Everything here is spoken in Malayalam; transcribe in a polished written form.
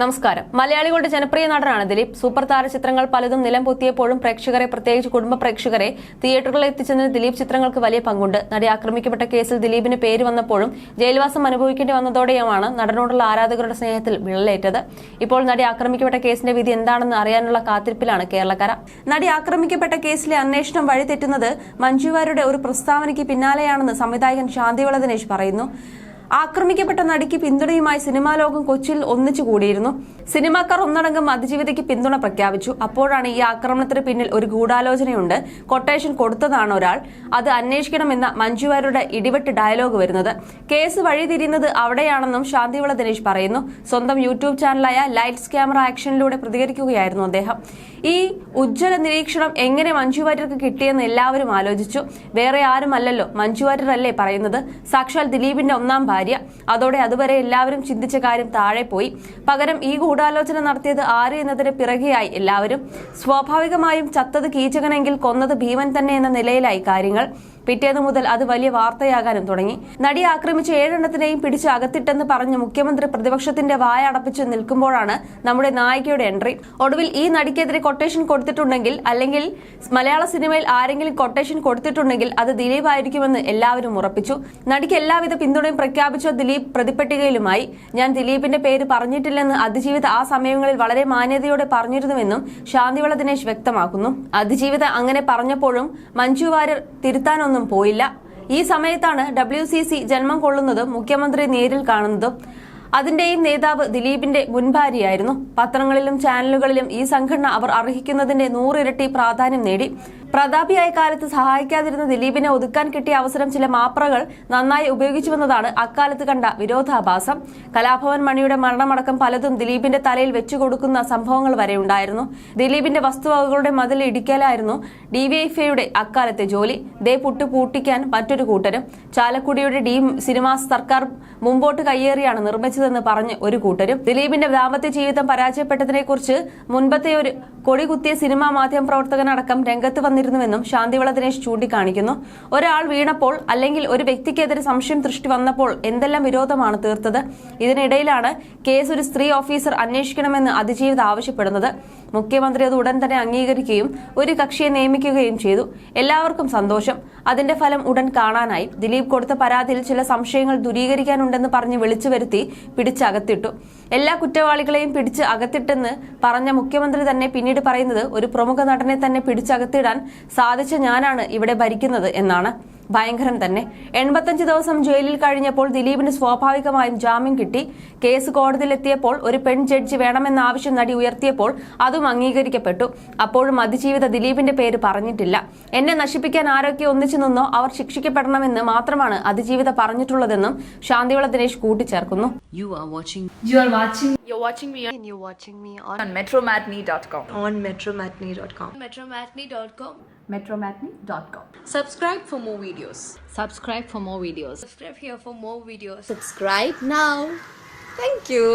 നമസ്കാരം. മലയാളികളുടെ ജനപ്രിയ നടനാണ് ദിലീപ്. സൂപ്പർ താര ചിത്രങ്ങൾ പലതും നിലം പൊത്തിയപ്പോഴും പ്രേക്ഷകരെ, പ്രത്യേകിച്ച് കുടുംബ പ്രേക്ഷകരെ തിയേറ്ററുകളിൽ എത്തിച്ചതിന് ദിലീപ് ചിത്രങ്ങൾക്ക് വലിയ പങ്കുണ്ട്. നടി ആക്രമിക്കപ്പെട്ട കേസിൽ ദിലീപിന് പേര് വന്നപ്പോഴും ജയിൽവാസം അനുഭവിക്കേണ്ടി വന്നതോടെയുമാണ് നടനോടുള്ള ആരാധകരുടെ സ്നേഹത്തിൽ വിള്ളലേറ്റത്. ഇപ്പോൾ നടി ആക്രമിക്കപ്പെട്ട കേസിന്റെ വിധി എന്താണെന്ന് അറിയാനുള്ള കാത്തിരിപ്പിലാണ് കേരളക്കര. നടി ആക്രമിക്കപ്പെട്ട കേസിലെ അന്വേഷണം വഴിതെറ്റുന്നത് മഞ്ജു വാര്യരുടെ ഒരു പ്രസ്താവനയ്ക്ക് പിന്നാലെയാണെന്ന് സംവിധായകൻ ശാന്തിവള ദിനേശ് പറയുന്നു. ആക്രമിക്കപ്പെട്ട നടിക്ക് പിന്തുണയുമായി സിനിമാ ലോകം കൊച്ചിയിൽ ഒന്നിച്ചു കൂടിയിരുന്നു. സിനിമാക്കാർ ഒന്നടങ്കം അതിജീവിതയ്ക്ക് പിന്തുണ പ്രഖ്യാപിച്ചു. അപ്പോഴാണ് ഈ ആക്രമണത്തിന് പിന്നിൽ ഒരു ഗൂഢാലോചനയുണ്ട്, കൊട്ടേഷൻ കൊടുത്തതാണ് ഒരാൾ, അത് അന്വേഷിക്കണമെന്ന മഞ്ജു വാര്യരുടെ ഇടിവെട്ട് ഡയലോഗ് വരുന്നത്. കേസ് വഴിതിരിയുന്നത് അവിടെയാണെന്നും ശാന്തിവള ദിനേശ് പറയുന്നു. സ്വന്തം യൂട്യൂബ് ചാനലായ ലൈറ്റ്സ് ക്യാമറ ആക്ഷനിലൂടെ പ്രതികരിക്കുകയായിരുന്നു അദ്ദേഹം. ഈ ഉജ്ജ്വല നിരീക്ഷണം എങ്ങനെ മഞ്ജു വാര്യർക്ക് കിട്ടിയെന്ന് എല്ലാവരും ആലോചിച്ചു. വേറെ ആരുമല്ലല്ലോ, മഞ്ജു വാര്യരല്ലേ പറയുന്നത്, സാക്ഷാൽ ദിലീപിന്റെ ഒന്നാം ഭാര്യ. അതോടെ അതുവരെ എല്ലാവരും ചിന്തിച്ച കാര്യം താഴെ പോയി. പകരം ഈ ഗൂഢാലോചന നടത്തിയത് ആര് എന്നതിന് പിറകെയായി എല്ലാവരും. സ്വാഭാവികമായും ചത്തത് കീചകനെങ്കിൽ കൊന്നത് ഭീമൻ തന്നെ എന്ന നിലയിലായി കാര്യങ്ങൾ. പിറ്റേന്ന് മുതൽ അത് വലിയ വാർത്തയാകാനും തുടങ്ങി. നടിയെ ആക്രമിച്ച് 7 എണ്ണത്തിനെയും പിടിച്ച് അകത്തിട്ടെന്ന് പറഞ്ഞ് മുഖ്യമന്ത്രി പ്രതിപക്ഷത്തിന്റെ വായ അടപ്പിച്ച് നിൽക്കുമ്പോഴാണ് നമ്മുടെ നായികയുടെ എൻട്രി. ഒടുവിൽ ഈ നടിക്കെതിരെ കൊട്ടേഷൻ കൊടുത്തിട്ടുണ്ടെങ്കിൽ, അല്ലെങ്കിൽ മലയാള സിനിമയിൽ ആരെങ്കിലും കൊട്ടേഷൻ കൊടുത്തിട്ടുണ്ടെങ്കിൽ അത് ദിലീപ് ആയിരിക്കുമെന്ന് എല്ലാവരും ഉറപ്പിച്ചു. നടിക്ക് എല്ലാവിധ പിന്തുണയും പ്രഖ്യാപിച്ച ദിലീപ് പ്രതിപ്പട്ടികയിലുമായി. ഞാൻ ദിലീപിന്റെ പേര് പറഞ്ഞിട്ടില്ലെന്ന് അതിജീവിത ആ സമയങ്ങളിൽ വളരെ മാന്യതയോടെ പറഞ്ഞിരുന്നുവെന്നും ശാന്തിവള ദിനേശ് വ്യക്തമാക്കുന്നു. അതിജീവിത അങ്ങനെ പറഞ്ഞപ്പോഴും മഞ്ജു വാര്യർ തിരുത്താനൊന്നും പോയില്ല. ഈ സമയത്താണ് WCC ജന്മം കൊള്ളുന്നതും മുഖ്യമന്ത്രി നേരിൽ കാണുന്നതും. അതിന്റെയും നേതാവ് ദിലീപിന്റെ മുൻഭാര്യയായിരുന്നു. പത്രങ്ങളിലും ചാനലുകളിലും ഈ സംഘടന അവർ അർഹിക്കുന്നതിന്റെ 100 ഇരട്ടി പ്രാധാന്യം നേടി. പ്രതാപിയായ കാലത്ത് സഹായിക്കാതിരുന്ന ദിലീപിനെ ഒതുക്കാൻ കിട്ടിയ അവസരം ചില മാപ്രകൾ നന്നായി ഉപയോഗിച്ചുവെന്നതാണ് അക്കാലത്ത് കണ്ട വിരോധാഭാസം. കലാഭവൻ മണിയുടെ മരണമടക്കം പലതും ദിലീപിന്റെ തലയിൽ വെച്ചുകൊടുക്കുന്ന സംഭവങ്ങൾ വരെ ഉണ്ടായിരുന്നു. ദിലീപിന്റെ വസ്തുവകകളുടെ മതിൽ ഇടിക്കലായിരുന്നു DYFIയുടെ അക്കാലത്തെ ജോലി. ദേ പുട്ട് പൂട്ടിക്കാൻ മറ്റൊരു കൂട്ടരും. ചാലക്കുടിയുടെ സിനിമാസ് സർക്കാർ മുമ്പോട്ട് കയ്യേറിയാണ് നിർമ്മിച്ചതെന്ന് പറഞ്ഞ് ഒരു കൂട്ടരും. ദിലീപിന്റെ ദാമ്പത്യ ജീവിതം പരാജയപ്പെട്ടതിനെക്കുറിച്ച് മുൻപത്തെ ഒരു കൊടികുത്തിയ സിനിമാ മാധ്യമ പ്രവർത്തകനടക്കം രംഗത്ത് വന്നിരുന്നുവെന്നും ശാന്തിവള ദിനേശ് ചൂണ്ടിക്കാണിക്കുന്നു. ഒരാൾ വീണപ്പോൾ, അല്ലെങ്കിൽ ഒരു വ്യക്തിക്കെതിരെ സംശയം ദൃഷ്ടി വന്നപ്പോൾ എന്തെല്ലാം വിരോധമാണ് തീർത്തത്. ഇതിനിടയിലാണ് കേസ് ഒരു സ്ത്രീ ഓഫീസർ അന്വേഷിക്കണമെന്ന് അതിജീവിത ആവശ്യപ്പെടുന്നത്. മുഖ്യമന്ത്രി അത് ഉടൻ തന്നെ അംഗീകരിക്കുകയും ഒരു കക്ഷിയെ നിയമിക്കുകയും ചെയ്തു. എല്ലാവർക്കും സന്തോഷം. അതിന്റെ ഫലം ഉടൻ കാണാനായി. ദിലീപ് കൊടുത്ത പരാതിയിൽ ചില സംശയങ്ങൾ ദൂരീകരിക്കാനുണ്ടെന്ന് പറഞ്ഞ് വിളിച്ചു വരുത്തി പിടിച്ചകത്തിട്ടു. എല്ലാ കുറ്റവാളികളെയും പിടിച്ച് അകത്തിട്ടെന്ന് പറഞ്ഞ മുഖ്യമന്ത്രി തന്നെ പിന്നീട് പറയുന്നത് ഒരു പ്രമുഖ നടനെ തന്നെ പിടിച്ചകത്തിടാൻ സാധിച്ച ഞാനാണ് ഇവിടെ ഭരിക്കുന്നത് എന്നാണ്. ഭയങ്കരം തന്നെ. 85 ദിവസം ജയിലിൽ കഴിഞ്ഞപ്പോൾ ദിലീപിന് സ്വാഭാവികമായും ജാമ്യം കിട്ടി. കേസ് കോടതിയിലെത്തിയപ്പോൾ ഒരു പെൺ ജഡ്ജി വേണമെന്ന ആവശ്യം നടി ഉയർത്തിയപ്പോൾ അതും അംഗീകരിക്കപ്പെട്ടു. അപ്പോഴും അതിജീവിത ദിലീപിന്റെ പേര് പറഞ്ഞിട്ടില്ല. എന്നെ നശിപ്പിക്കാൻ ആരൊക്കെ ഒന്നിച്ചു നിന്നോ അവർ ശിക്ഷിക്കപ്പെടണമെന്ന് മാത്രമാണ് അതിജീവിത പറഞ്ഞിട്ടുള്ളതെന്നും ശാന്തിവള ദിനേശ് കൂട്ടിച്ചേർക്കുന്നു. You're watching me on metromatney.com. metromatney.com. Subscribe for more videos. Subscribe for more videos. Subscribe here for more videos. Subscribe now. Thank you.